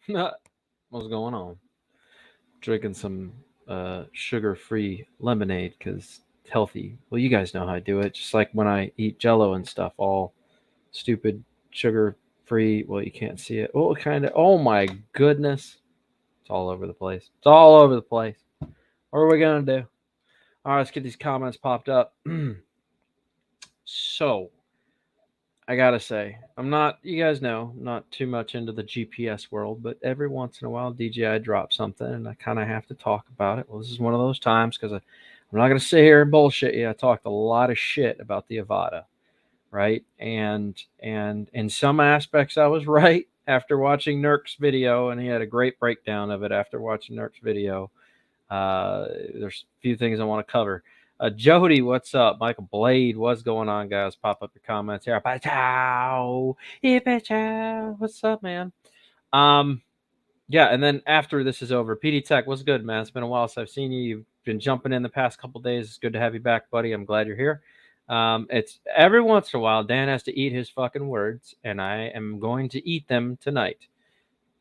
What's going on? Drinking some sugar-free lemonade because it's healthy. Well, you guys know how I do it. Just like when I eat Jello and stuff, all stupid sugar-free. Well, you can't see it. Oh, kind of. Oh my goodness, it's all over the place. It's all over the place. What are we gonna do? All right, let's get these comments popped up. So I gotta say, I'm not. You guys know, I'm not too much into the GPS world, but every once in a while, DJI drops something, and I kind of have to talk about it. Well, this is one of those times because I'm not gonna sit here and bullshit you. I talked a lot of shit about the Avata, right? And in some aspects, I was right after watching Nurk's video, and he had a great breakdown of it after watching Nurk's video. There's a few things I want to cover. Jody, what's up? Michael Blade, what's going on, guys? Pop up your comments here. What's up, man? Um, yeah, and then after this is over, PD Tech, what's good, man? It's been a while since I've seen you. You've been jumping in the past couple days. It's good to have you back, buddy. I'm glad you're here. It's every once in a while, Dan has to eat his fucking words, and I am going to eat them tonight.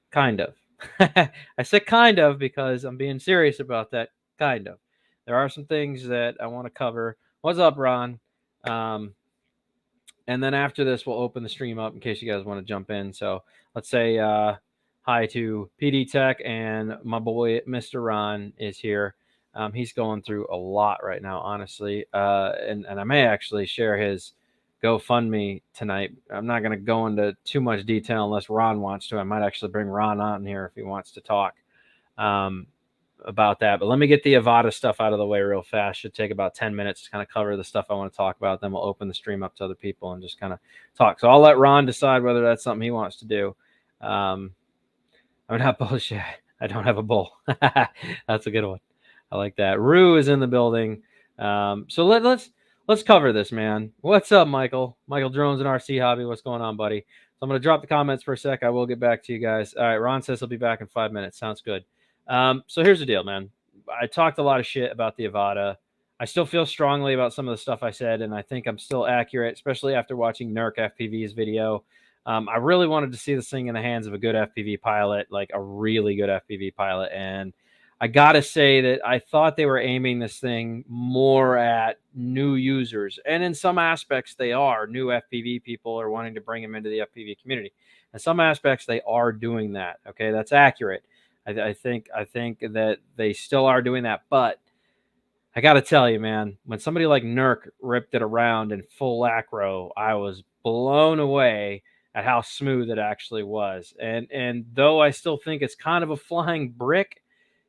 Kind of. I said kind of because I'm being serious about that. Kind of. There are some things that I want to cover. What's up, Ron? Um, and then after this, we'll open the stream up in case you guys want to jump in. So let's say hi to PD Tech, and my boy Mr. Ron is here. He's going through a lot right now, honestly, and I may actually share his GoFundMe tonight. I'm not going to go into too much detail unless Ron wants to. I might actually bring Ron on here if he wants to talk um, about that. But let me get the Avata stuff out of the way real fast. Should take about 10 minutes to kind of cover the stuff I want to talk about. Then we'll open the stream up to other people and just kind of talk. So I'll let Ron decide whether that's something he wants to do. I'm not bullshit. I don't have a bull. That's a good one. I like that. Rue is in the building. So let's cover this, man. What's up, Michael? Michael Drones and RC Hobby. What's going on, buddy? So I'm gonna drop the comments for a sec. I will get back to you guys. All right, Ron says he'll be back in 5 minutes. Sounds good. So here's the deal, man. I talked a lot of shit about the Avata. I still feel strongly about some of the stuff I said, and I think I'm still accurate, especially after watching Nurk FPV's video. I really wanted to see this thing in the hands of a good FPV pilot, like a really good FPV pilot. And I got to say that I thought they were aiming this thing more at new users. And in some aspects, they are. New FPV people are wanting to bring them into the FPV community. In some aspects, they are doing that. Okay, that's accurate. I think that they still are doing that. But I got to tell you, man, when somebody like Nurk ripped it around in full acro, I was blown away at how smooth it actually was. And though I still think it's kind of a flying brick,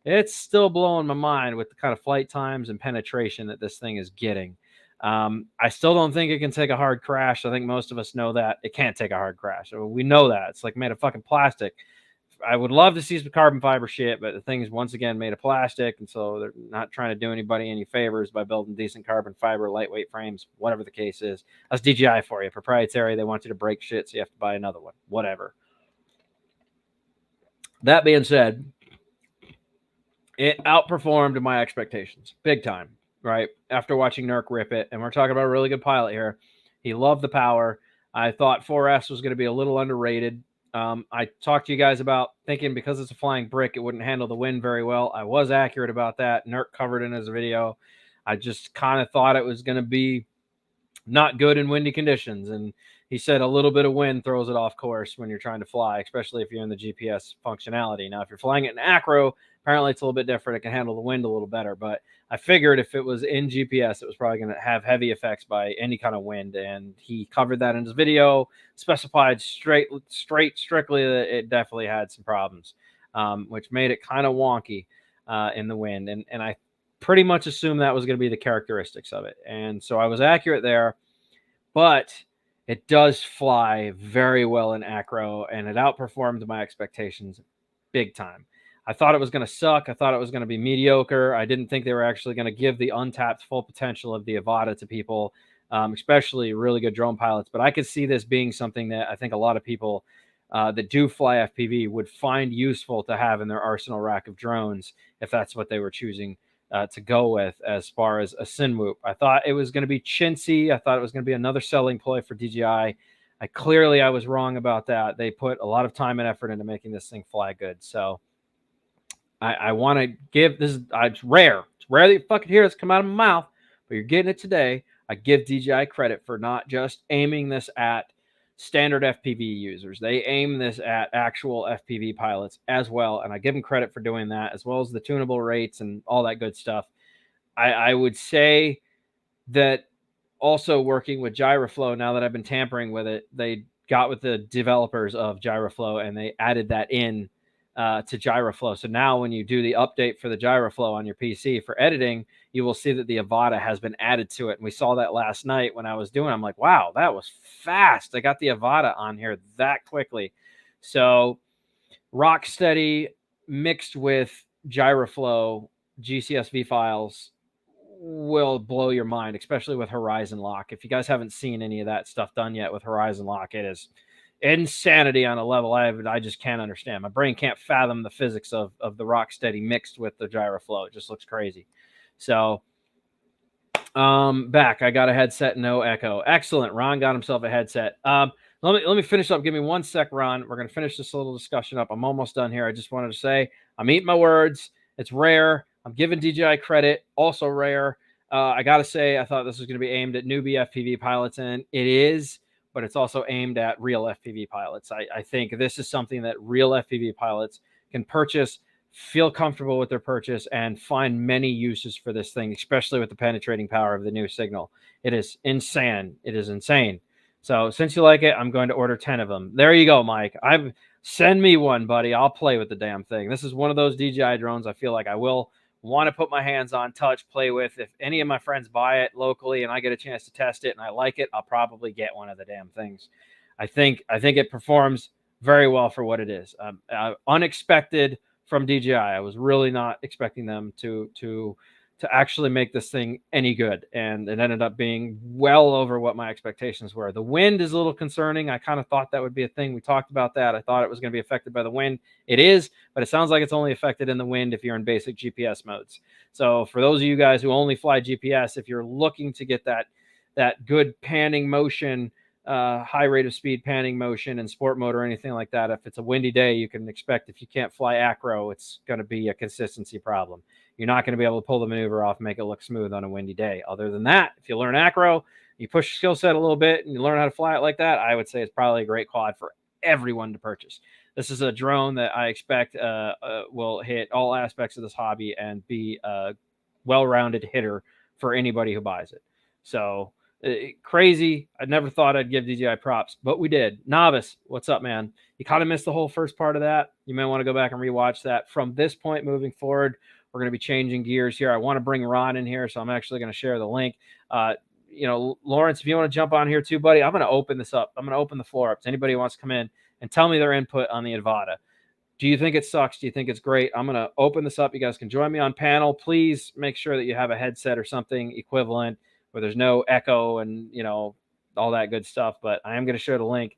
it's still blowing my mind with the kind of flight times and penetration that this thing is getting. I still don't think it can take a hard crash. I think most of us know that it can't take a hard crash. We know that. It's like made of fucking plastic. I would love to see some carbon fiber shit, but the thing is once again made of plastic, and so they're not trying to do anybody any favors by building decent carbon fiber, lightweight frames, whatever the case is. That's DJI for you. Proprietary. They want you to break shit, so you have to buy another one. Whatever. That being said, it outperformed my expectations big time, right? After watching Nurk rip it, and we're talking about a really good pilot here. He loved the power. I thought 4S was going to be a little underrated. I talked to you guys about thinking because it's a flying brick, it wouldn't handle the wind very well. I was accurate about that. Nurk covered in his video. I just kind of thought it was going to be not good in windy conditions. And he said a little bit of wind throws it off course when you're trying to fly, especially if you're in the GPS functionality. Now, if you're flying it in acro, apparently it's a little bit different. It can handle the wind a little better. But I figured if it was in GPS, it was probably going to have heavy effects by any kind of wind. And he covered that in his video, specified strictly that it definitely had some problems, which made it kind of wonky in the wind. And I pretty much assumed that was going to be the characteristics of it. And so I was accurate there, but it does fly very well in acro, and it outperformed my expectations big time. I thought it was going to suck. I thought it was going to be mediocre. I didn't think they were actually going to give the untapped full potential of the Avata to people, especially really good drone pilots. But I could see this being something that I think a lot of people that do fly FPV would find useful to have in their arsenal rack of drones if that's what they were choosing to go with as far as a Sinwhoop. I thought it was going to be chintzy. I thought it was going to be another selling ploy for DJI. Clearly I was wrong about that. They put a lot of time and effort into making this thing fly good. So I want to give this. It's rare. It's rare that you fucking hear this come out of my mouth, but you're getting it today. I give DJI credit for not just aiming this at standard FPV users. They aim this at actual FPV pilots as well, and I give them credit for doing that, as well as the tunable rates and all that good stuff. I would say that also working with Gyroflow, now that I've been tampering with it, they got with the developers of Gyroflow and they added that in to Gyroflow. So now when you do the update for the Gyroflow on your PC for editing, you will see that the AVATA has been added to it. And we saw that last night when I was doing it. I'm like, wow, that was fast. I got the AVATA on here that quickly. So Rocksteady mixed with Gyroflow GCSV files will blow your mind, especially with Horizon Lock. If you guys haven't seen any of that stuff done yet with Horizon Lock, it is insanity on a level I just can't understand. My brain can't fathom the physics of the Rocksteady mixed with the Gyroflow. It just looks crazy. So back, I got a headset, no echo. Excellent. Ron got himself a headset. Let me finish up. Give me 1 sec, Ron. We're going to finish this little discussion up. I'm almost done here. I just wanted to say I'm eating my words. It's rare. I'm giving DJI credit. Also rare. I got to say, I thought this was going to be aimed at newbie FPV pilots, and it is, but it's also aimed at real FPV pilots. I think this is something that real FPV pilots can purchase, feel comfortable with their purchase, and find many uses for this thing, especially with the penetrating power of the new signal. It is insane. It is insane. So since you like it, I'm going to order 10 of them. There you go, Mike. Send me one, buddy. I'll play with the damn thing. This is one of those DJI drones I feel like I will want to put my hands on, touch, play with. If any of my friends buy it locally and I get a chance to test it and I like it, I'll probably get one of the damn things. I think it performs very well for what it is. Unexpected from DJI. I was really not expecting them to actually make this thing any good, and it ended up being well over what my expectations were. The wind is a little concerning. I kind of thought that would be a thing. We talked about that. I thought it was going to be affected by the wind. It is, but it sounds like it's only affected in the wind if you're in basic GPS modes. So for those of you guys who only fly GPS, if you're looking to get that good panning motion, high rate of speed panning motion in sport mode or anything like that, if it's a windy day, you can expect if you can't fly acro, it's going to be a consistency problem. You're not going to be able to pull the maneuver off and make it look smooth on a windy day. Other than that, if you learn acro, you push your skill set a little bit and you learn how to fly it like that, I would say it's probably a great quad for everyone to purchase. This is a drone that I expect will hit all aspects of this hobby and be a well-rounded hitter for anybody who buys it. So crazy. I never thought I'd give DJI props, but we did. Novice, what's up, man? You kind of missed the whole first part of that. You may want to go back and rewatch that. From this point moving forward, we're going to be changing gears here. I want to bring Ron in here, so I'm actually going to share the link. Lawrence, if you want to jump on here too, buddy, I'm going to open this up. I'm going to open the floor up to anybody who wants to come in and tell me their input on the AVATA. Do you think it sucks? Do you think it's great? I'm going to open this up. You guys can join me on panel. Please make sure that you have a headset or something equivalent where there's no echo and, all that good stuff. But I am going to share the link.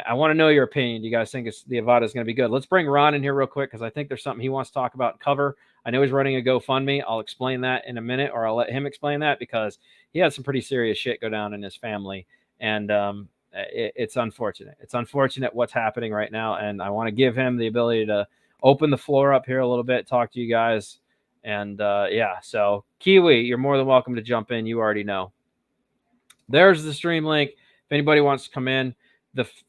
I want to know your opinion. Do you guys think the AVATA is going to be good? Let's bring Ron in here real quick because I think there's something he wants to talk about and cover. I know he's running a GoFundMe. I'll explain that in a minute, or I'll let him explain that because he had some pretty serious shit go down in his family. And it's unfortunate. It's unfortunate what's happening right now. And I want to give him the ability to open the floor up here a little bit, talk to you guys. And so Kiwi, you're more than welcome to jump in. You already know. There's the stream link. If anybody wants to come in,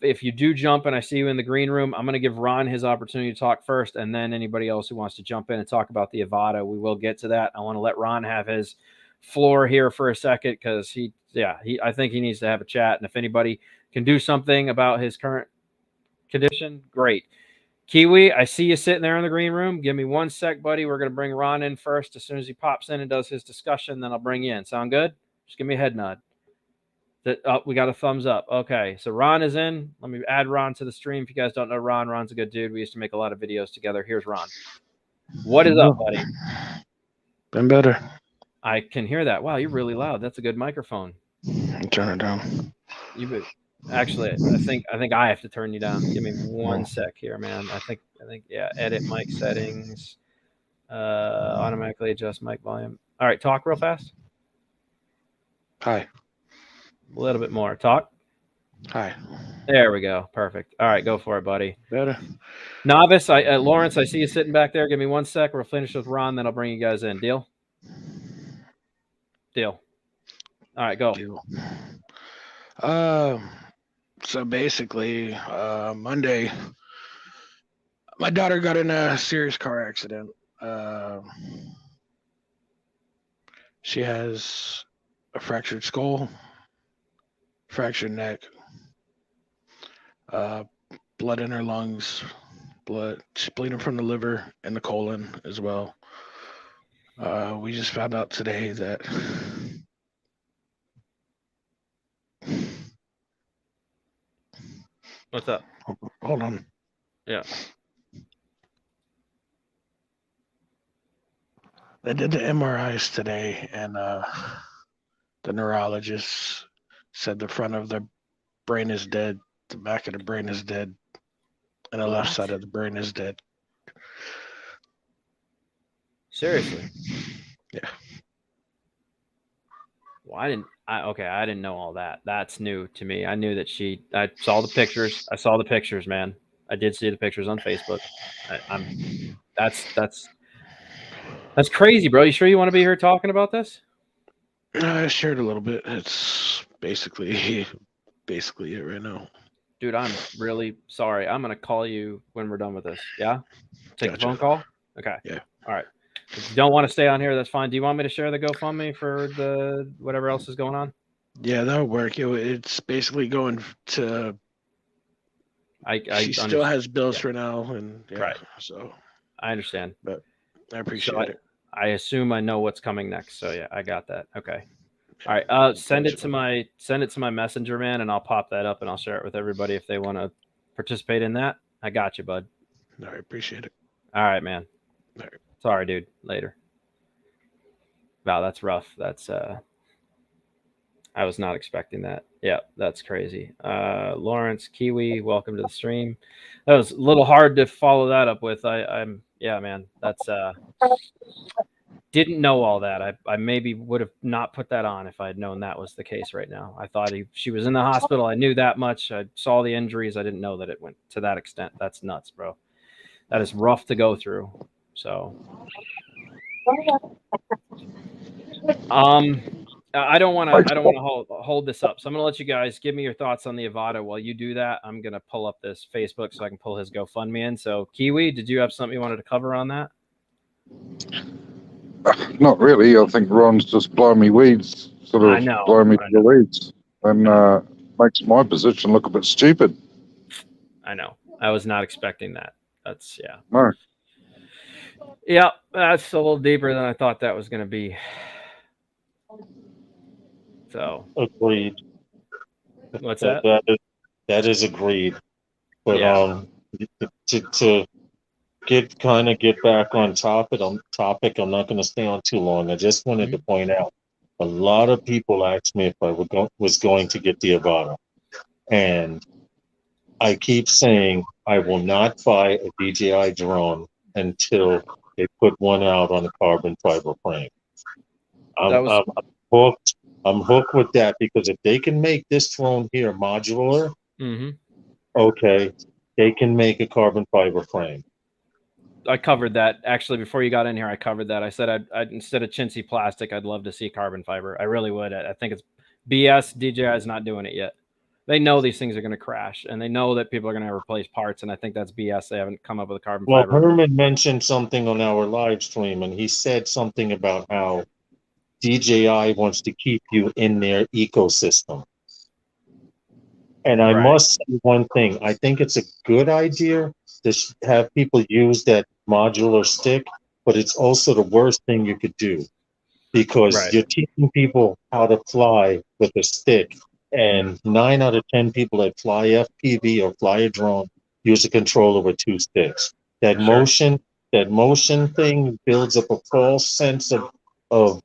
if you do jump and I see you in the green room, I'm going to give Ron his opportunity to talk first, and then anybody else who wants to jump in and talk about the AVATA, we will get to that. I want to let Ron have his floor here for a second because I think he needs to have a chat, and if anybody can do something about his current condition, great. Kiwi, I see you sitting there in the green room. Give me 1 sec, buddy. We're going to bring Ron in first. As soon as he pops in and does his discussion, then I'll bring you in. Sound good? Just give me a head nod. We got a thumbs up. Okay, so Ron is in. Let me add Ron to the stream. If you guys don't know Ron, Ron's a good dude. We used to make a lot of videos together. Here's Ron. What is up, buddy? Been better. I can hear that. Wow, you're really loud. That's a good microphone. Turn it down. Actually, I think I have to turn you down. Give me 1 sec here, man. I think edit mic settings. Automatically adjust mic volume. All right, talk real fast. Hi. A little bit more. Talk. Hi. There we go. Perfect. All right, go for it, buddy. Better? Novice, Lawrence, I see you sitting back there. Give me 1 sec. We'll finish with Ron, then I'll bring you guys in. Deal? Deal. All right, go. Deal. So basically, Monday, my daughter got in a serious car accident. She has a fractured skull, fractured neck, blood in her lungs, she's bleeding from the liver and the colon as well. We just found out today that What's up? hold on. Yeah. They did the MRIs today, and the neurologist said the front of the brain is dead, the back of the brain is dead, and the left What? side of the brain is dead. Seriously? Yeah. Well, I didn't know all that. That's new to me. I knew that I saw the pictures. I saw the pictures, man. I did see the pictures on Facebook. That's crazy, bro. You sure you want to be here talking about this? I shared a little bit. It's basically it right now. Dude, I'm really sorry. I'm gonna call you when we're done with this. Yeah? Take the Gotcha. phone call? Okay. Yeah. All right. If you don't want to stay on here, that's fine. Do you want me to share the GoFundMe for the whatever else is going on? Yeah, that'll work. It's basically going to. She still has bills for now, and yeah, right. So I understand, but I appreciate it. I assume I know what's coming next. So yeah, I got that. Okay. All right. Send it to my messenger, man, and I'll pop that up and I'll share it with everybody if they want to participate in that. I got you, bud. I appreciate it. All right, man. All right. Sorry, dude. Later. Wow, that's rough. That's I was not expecting that. Yeah, that's crazy. Lawrence Kiwi, welcome to the stream. That was a little hard to follow that up with. Yeah, man. That's didn't know all that. I maybe would have not put that on if I had known that was the case right now. I thought she was in the hospital. I knew that much. I saw the injuries. I didn't know that it went to that extent. That's nuts, bro. That is rough to go through. So, I don't want to hold this up. So I'm going to let you guys give me your thoughts on the AVATA. While you do that, I'm going to pull up this Facebook so I can pull his GoFundMe in. So, Kiwi, did you have something you wanted to cover on that? Not really. I think Ron's just blowing me weeds, blowing me to the weeds, and makes my position look a bit stupid. I know. I was not expecting that. That's yeah. No. Yeah, that's a little deeper than I thought that was going to be. So agreed. What's that? That is agreed. But yeah. To get back on topic, I'm not going to stay on too long. I just wanted to point out a lot of people asked me if I was going to get the AVATA, and I keep saying I will not buy a DJI drone until they put one out on a carbon fiber frame. I'm hooked. I'm hooked with that because if they can make this drone here modular, okay, they can make a carbon fiber frame. I covered that actually before you got in here. I covered that. I said I'd instead of chintzy plastic, I'd love to see carbon fiber. I really would. I think it's BS. DJI is not doing it yet. They know these things are going to crash, and they know that people are going to replace parts, and I think that's BS. They haven't come up with a carbon fiber. Well, Herman mentioned something on our live stream, and he said something about how DJI wants to keep you in their ecosystem. And I must say one thing. I think it's a good idea to have people use that modular stick, but it's also the worst thing you could do because you're teaching people how to fly with a stick. And 9 out of 10 people that fly FPV or fly a drone use a controller with 2 sticks. That motion thing builds up a false sense of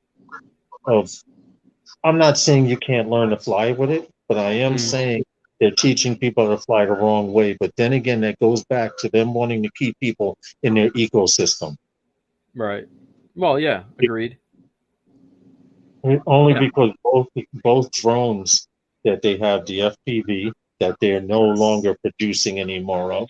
I'm not saying you can't learn to fly with it, but I am saying they're teaching people to fly the wrong way. But then again, that goes back to them wanting to keep people in their ecosystem. Right. Well, yeah, agreed. Only because both drones that they have, the FPV that they're no longer producing any more of,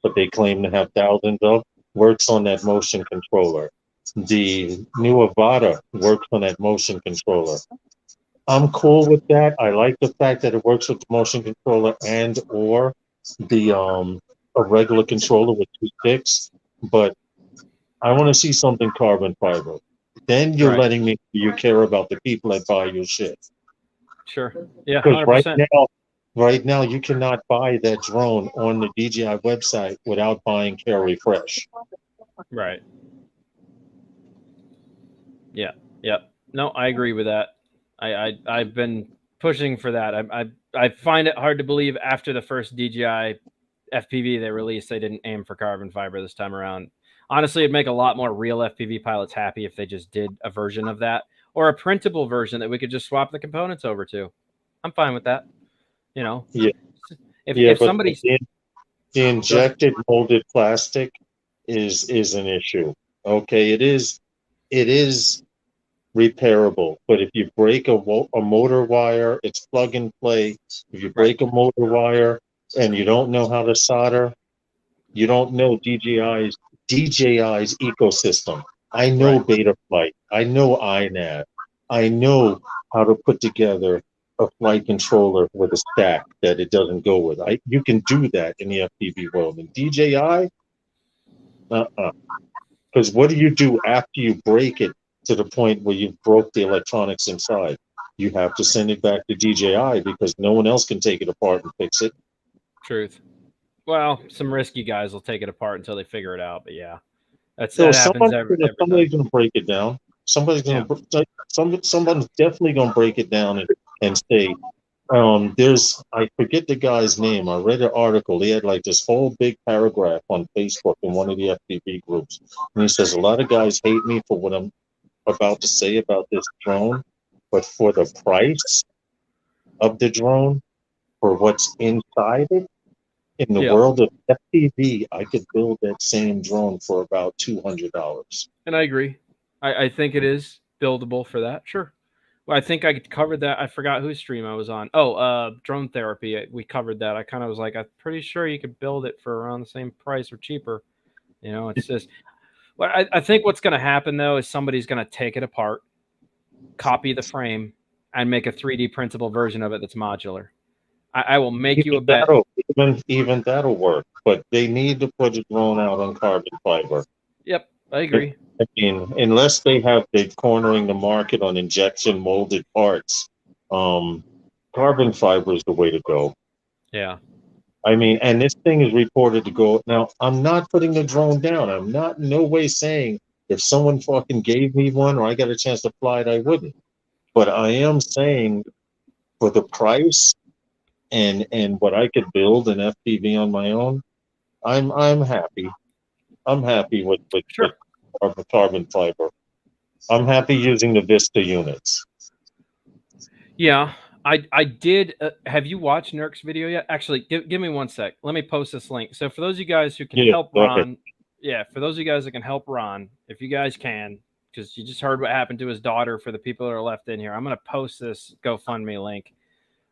but they claim to have thousands of, works on that motion controller. The new AVATA works on that motion controller. I'm cool with that. I like the fact that it works with the motion controller and or the a regular controller with 2 sticks, but I want to see something carbon fiber. Then you're Right. letting me you care about the people that buy your shit. Sure. Yeah. Because 100%. right now you cannot buy that drone on the DJI website without buying Carry Fresh. Right. Yeah. Yep. No, I agree with that. I've been pushing for that. I find it hard to believe after the first DJI FPV they released, they didn't aim for carbon fiber this time around. Honestly, it'd make a lot more real FPV pilots happy if they just did a version of that or a printable version that we could just swap the components over to. I'm fine with that. You know, Yeah. If somebody the injected molded plastic is an issue. Okay, it is repairable, but if you break a motor wire, it's plug and play. If you break a motor wire and you don't know how to solder, you don't know DJI's ecosystem. I know Betaflight. I know iNav. I know how to put together a flight controller with a stack that it doesn't go with. You can do that in the FPV world. In DJI, because what do you do after you break it to the point where you broke the electronics inside? You have to send it back to DJI because no one else can take it apart and fix it. Truth. Well, some risky guys will take it apart until they figure it out. But yeah, that happens every somebody's going to break it down. Somebody's going to someone's definitely going to break it down and say, I forget the guy's name. I read an article. He had like this whole big paragraph on Facebook in one of the FPV groups. And he says, a lot of guys hate me for what I'm about to say about this drone, but for the price of the drone, for what's inside it, in the world of FPV, I could build that same drone for about $200. And I agree. I think it is buildable for that. Sure. Well, I think I covered that. I forgot whose stream I was on. Oh, drone therapy. We covered that. I kind of was like, I'm pretty sure you could build it for around the same price or cheaper. You know, it's just. Well, I think what's going to happen though is somebody's going to take it apart, copy the frame, and make a 3D printable version of it that's modular. I will make you a bet. Even that'll work, but they need to put a drone out on carbon fiber. Yep, I agree. I mean, unless they have been cornering the market on injection molded parts, carbon fiber is the way to go. Yeah. I mean, and this thing is reported to go. Now, I'm not putting the drone down. I'm not in no way saying if someone fucking gave me one or I got a chance to fly it, I wouldn't. But I am saying for the price and what I could build an FPV on my own, I'm happy. I'm happy with carbon fiber. I'm happy using the Vista units. Yeah, I did. Have you watched Nurk's video yet? Actually, give me 1 sec. Let me post this link. So for those of you guys who can help Ron, for those of you guys that can help Ron, if you guys can, because you just heard what happened to his daughter. For the people that are left in here, I'm going to post this GoFundMe link.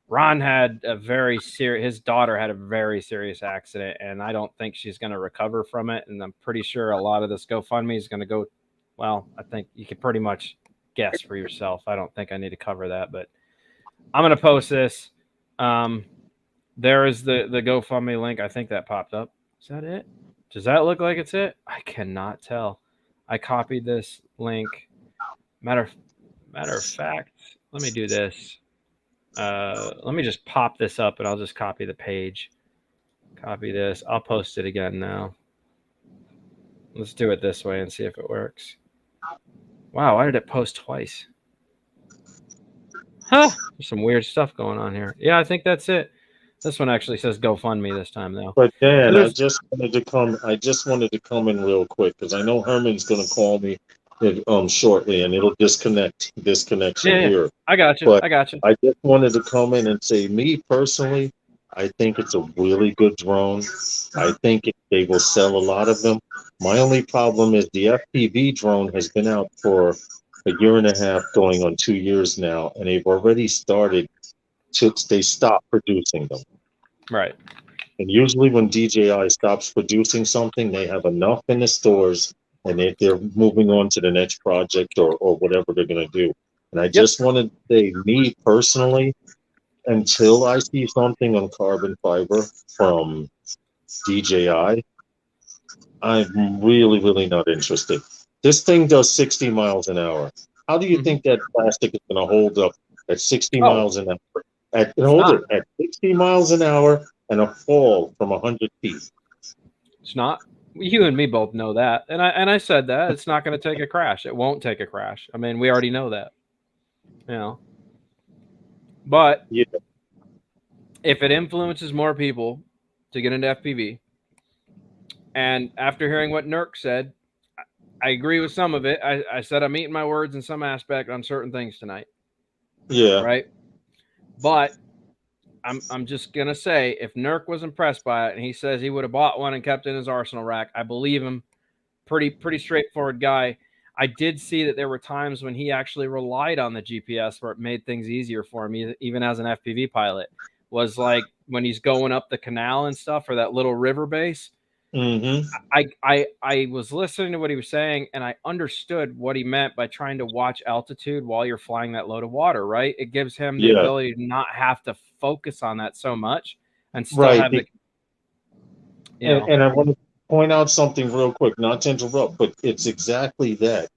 Ron had his daughter had a very serious accident, and I don't think she's going to recover from it. And I'm pretty sure a lot of this GoFundMe is going to go. Well, I think you can pretty much guess for yourself. I don't think I need to cover that, but I'm going to post this. There is the GoFundMe link. I think that popped up. Is that it? Does that look like it's it? I cannot tell. I copied this link. Matter of fact, let me do this. Let me just pop this up and I'll just copy the page. Copy this. I'll post it again now. Let's do it this way and see if it works. Wow, why did it post twice? Huh? There's some weird stuff going on here. Yeah, I think that's it. This one actually says GoFundMe this time though. But Dan, I just wanted to come in real quick because I know Herman's going to call me shortly, and it'll disconnect this connection here. I got you. But I got you. I just wanted to come in and say, me personally, I think it's a really good drone. I think they will sell a lot of them. My only problem is the FPV drone has been out for a year and a half, going on 2 years now, and they've already started they stopped producing them. Right. And usually when DJI stops producing something, they have enough in the stores and they're moving on to the next project or whatever they're going to do. And I just want to say, me personally, until I see something on carbon fiber from DJI, I'm really, really not interested. This thing does 60 miles an hour. How do you think that plastic is going to hold up at 60 miles an hour? At 60 miles an hour and a fall from 100 feet. It's not. You and me both know that, and I said that it's not going to take a crash. It won't take a crash. I mean, we already know that. You know, but if it influences more people to get into FPV, and after hearing what Nurk said, I agree with some of it. I said I'm eating my words in some aspect on certain things tonight. Yeah. Right. But I'm just gonna say, if Nurk was impressed by it and he says he would have bought one and kept it in his arsenal rack, I believe him. Pretty straightforward guy. I did see that there were times when he actually relied on the GPS where it made things easier for him, even as an FPV pilot. Was like when he's going up the canal and stuff, or that little river base. I was listening to what he was saying, and I understood what he meant by trying to watch altitude while you're flying that load of water, right? It gives him the ability to not have to focus on that so much and still have the... And I want to point out something real quick, not to interrupt, but it's exactly that.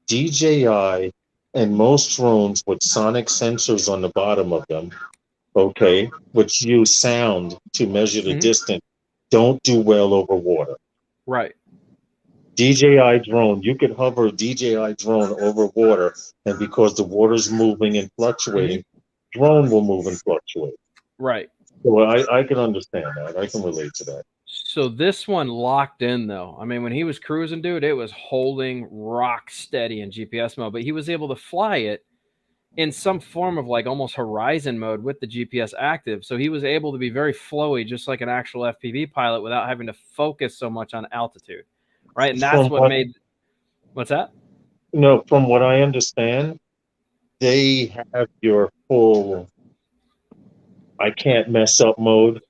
DJI and most drones with sonic sensors on the bottom of them, okay, which use sound to measure the distance, don't do well over water. Right. DJI drone, you could hover a DJI drone over water, and because the water's moving and fluctuating, drone will move and fluctuate. Right. So I can understand that. I can relate to that. So this one locked in, though. I mean, when he was cruising, dude, it was holding rock steady in GPS mode, but he was able to fly it in some form of like almost horizon mode with the GPS active. So he was able to be very flowy, just like an actual FPV pilot, without having to focus so much on altitude. Right. And that's what made... What's that? No, from what I understand, they have your full I can't mess up mode.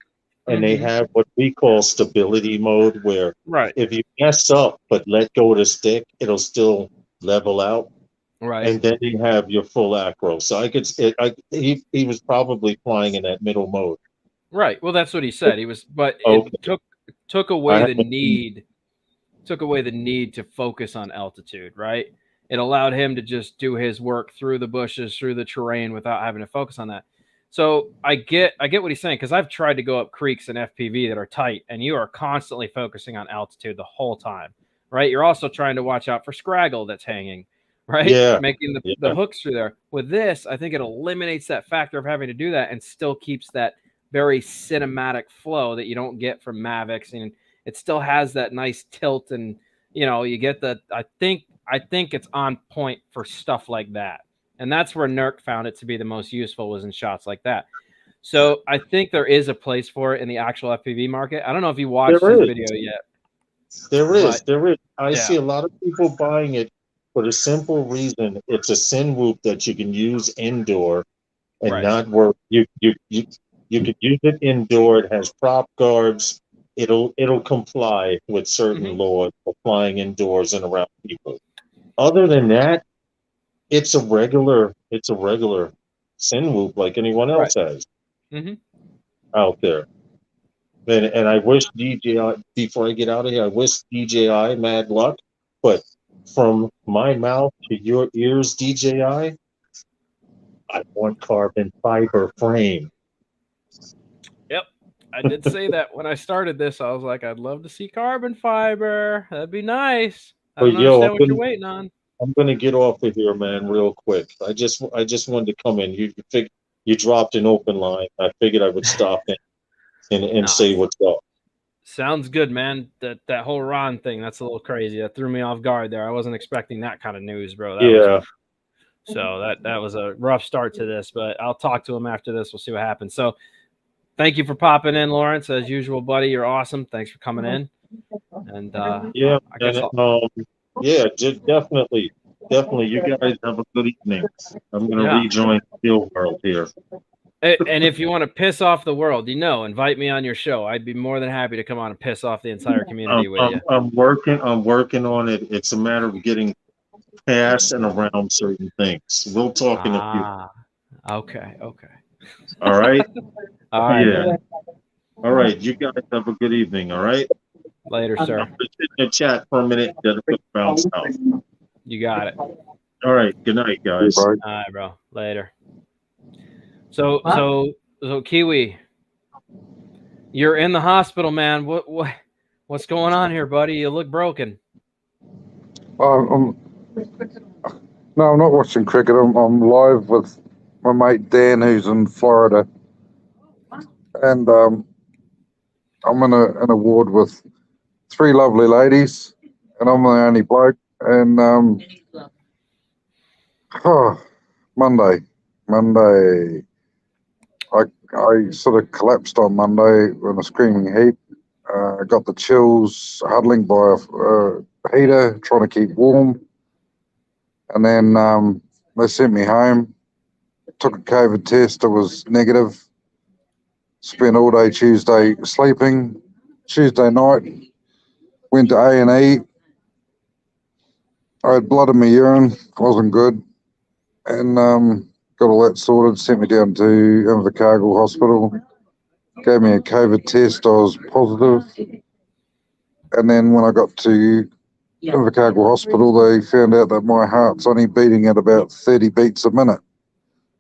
And they have what we call stability mode, where if you mess up but let go of the stick, it'll still level out. Right. And then you have your full acro. So he was probably flying in that middle mode. Right. Well, that's what he said. He was, but it took away the need. Took away the need to focus on altitude. Right. It allowed him to just do his work through the bushes, through the terrain, without having to focus on that. So I get what he's saying, because I've tried to go up creeks in FPV that are tight, and you are constantly focusing on altitude the whole time, right? You're also trying to watch out for scraggle that's hanging, right? Yeah. Making the hooks through there. With this, I think it eliminates that factor of having to do that and still keeps that very cinematic flow that you don't get from Mavics, and it still has that nice tilt, and you get the... I think it's on point for stuff like that. And that's where Nurk found it to be the most useful, was in shots like that. So I think there is a place for it in the actual FPV market. I don't know if you watched his video yet. There is. I see a lot of people buying it for the simple reason it's a sin whoop that you can use indoor and not work. You could use it indoor. It has prop guards. It'll comply with certain laws for flying indoors and around people. Other than that, it's a regular sin whoop like anyone else has out there. And I wish DJI, before I get out of here, I wish DJI mad luck. But from my mouth to your ears, DJI, I want carbon fiber frame. Yep. I did say that when I started this. I was like, I'd love to see carbon fiber. That'd be nice. I don't understand what you're waiting on. I'm gonna get off of here, man, real quick. I just wanted to come in. You dropped an open line. I figured I would stop in and say what's up. Sounds good, man. That whole Ron thing, that's a little crazy. That threw me off guard there. I wasn't expecting that kind of news, bro. So that was a rough start to this, but I'll talk to him after this. We'll see what happens. So thank you for popping in, Lawrence. As usual, buddy. You're awesome. Thanks for coming in. And definitely. You guys have a good evening. I'm gonna rejoin the real world here. And if you want to piss off the world, invite me on your show. I'd be more than happy to come on and piss off the entire community with you. I'm working on it. It's a matter of getting past and around certain things. We'll talk in a few. Okay. All right. All right, Yeah. man. All right. You guys have a good evening. All right. Later, sir. I'm gonna sit in the chat for a minute. Then I'm gonna bounce out. You got it. All right. Good night, guys. Bye. All right, bro. Later. So Kiwi, you're in the hospital, man. What's going on here, buddy? You look broken. No, I'm not watching cricket. I'm live with my mate Dan, who's in Florida, and I'm in an award with 3 lovely ladies, and I'm the only bloke. And Monday, I sort of collapsed on Monday in a screaming heat. I got the chills, huddling by a heater, trying to keep warm. And then they sent me home, took a COVID test. It was negative. Spent all day Tuesday sleeping. Tuesday night, went to A&E. I had blood in my urine, wasn't good. And got all that sorted, sent me down to Invercargill Hospital. Gave me a COVID test. I was positive. And then when I got to Invercargill Hospital, they found out that my heart's only beating at about 30 beats a minute.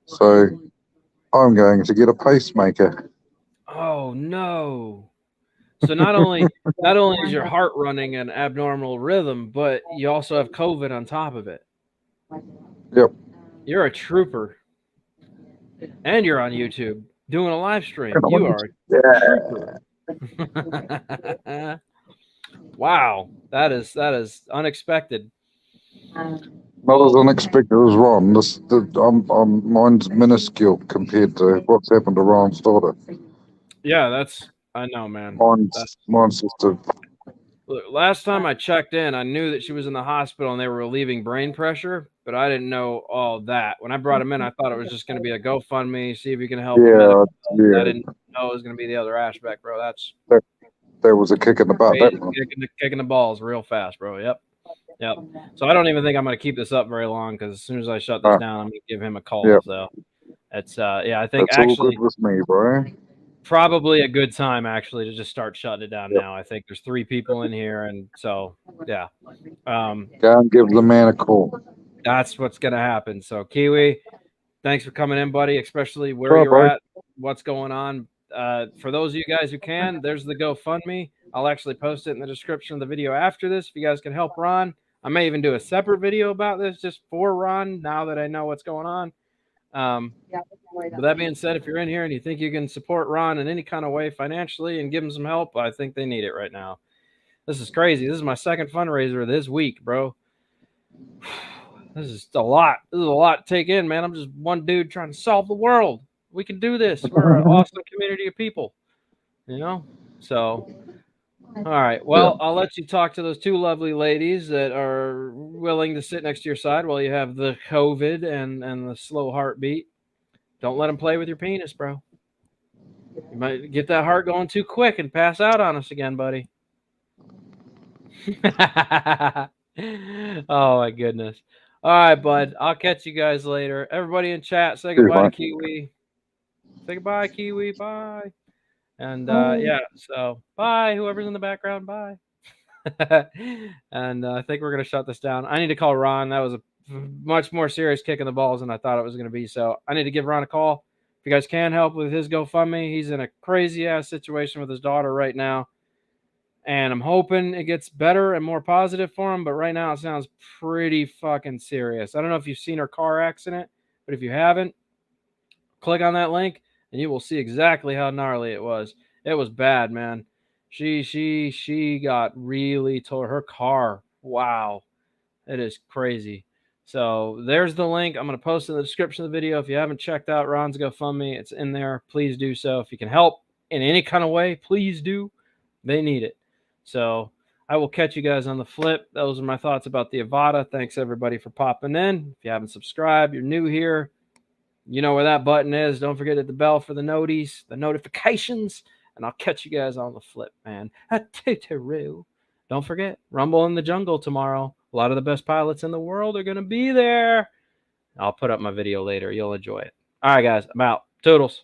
So I'm going to get a pacemaker. Oh no! So not only is your heart running an abnormal rhythm, but you also have COVID on top of it. Yep. You're a trooper, and you're on YouTube doing a live stream. You are a trooper. Wow, that is unexpected. Not as unexpected as Ron. Mine's minuscule compared to what's happened to Ron's daughter. Yeah, I know, man. Mine's just a... Look, last time I checked in, I knew that she was in the hospital and they were relieving brain pressure, but I didn't know all that. When I brought him in, I thought it was just going to be a GoFundMe, see if you can help. Yeah. I didn't know it was going to be the other aspect, bro. That was a kick in the butt. That one. Kicking the balls real fast, bro. Yep. So I don't even think I'm going to keep this up very long because as soon as I shut this down, I'm going to give him a call. Yep. So it's I think that's actually all good with me, bro. Probably a good time actually to just start shutting it down now. I think there's 3 people in here, and so yeah. Go and give the man a call. That's what's going to happen. So Kiwi, thanks for coming in, buddy. Especially where you're at, what's going on. For those of you guys who can, there's the GoFundMe. I'll actually post it in the description of the video after this. If you guys can help Ron, I may even do a separate video about this just for Ron now that I know what's going on. But that being said, if you're in here and you think you can support Ron in any kind of way financially and give him some help, I think they need it right now. This is crazy. This is my second fundraiser this week, bro. This is a lot. This is a lot to take in, man. I'm just one dude trying to solve the world. We can do this. We're an awesome community of people, So, all right. Well, I'll let you talk to those 2 lovely ladies that are willing to sit next to your side while you have the COVID and the slow heartbeat. Don't let them play with your penis, bro. You might get that heart going too quick and pass out on us again, buddy. Oh, my goodness. All right, bud. I'll catch you guys later. Everybody in chat, say goodbye to Kiwi. Say goodbye, Kiwi. Bye. And, so bye, whoever's in the background. Bye. And I think we're going to shut this down. I need to call Ron. That was a much more serious kick in the balls than I thought it was going to be. So I need to give Ron a call. If you guys can help with his GoFundMe, he's in a crazy ass situation with his daughter right now. And I'm hoping it gets better and more positive for him. But right now it sounds pretty fucking serious. I don't know if you've seen her car accident, but if you haven't, click on that link and you will see exactly how gnarly it was. It was bad, man. She got really tore her car. Wow. It is crazy. So there's the link. I'm going to post in the description of the video. If you haven't checked out Ron's GoFundMe, it's in there. Please do so. If you can help in any kind of way, please do. They need it. So I will catch you guys on the flip. Those are my thoughts about the AVATA. Thanks, everybody, for popping in. If you haven't subscribed, you're new here, You know where that button is. Don't forget to hit the bell for the noties, the notifications, and I'll catch you guys on the flip, man. Don't forget, Rumble in the Jungle tomorrow. A lot of the best pilots in the world are going to be there. I'll put up my video later. You'll enjoy it. All right, guys, I'm out. Toodles.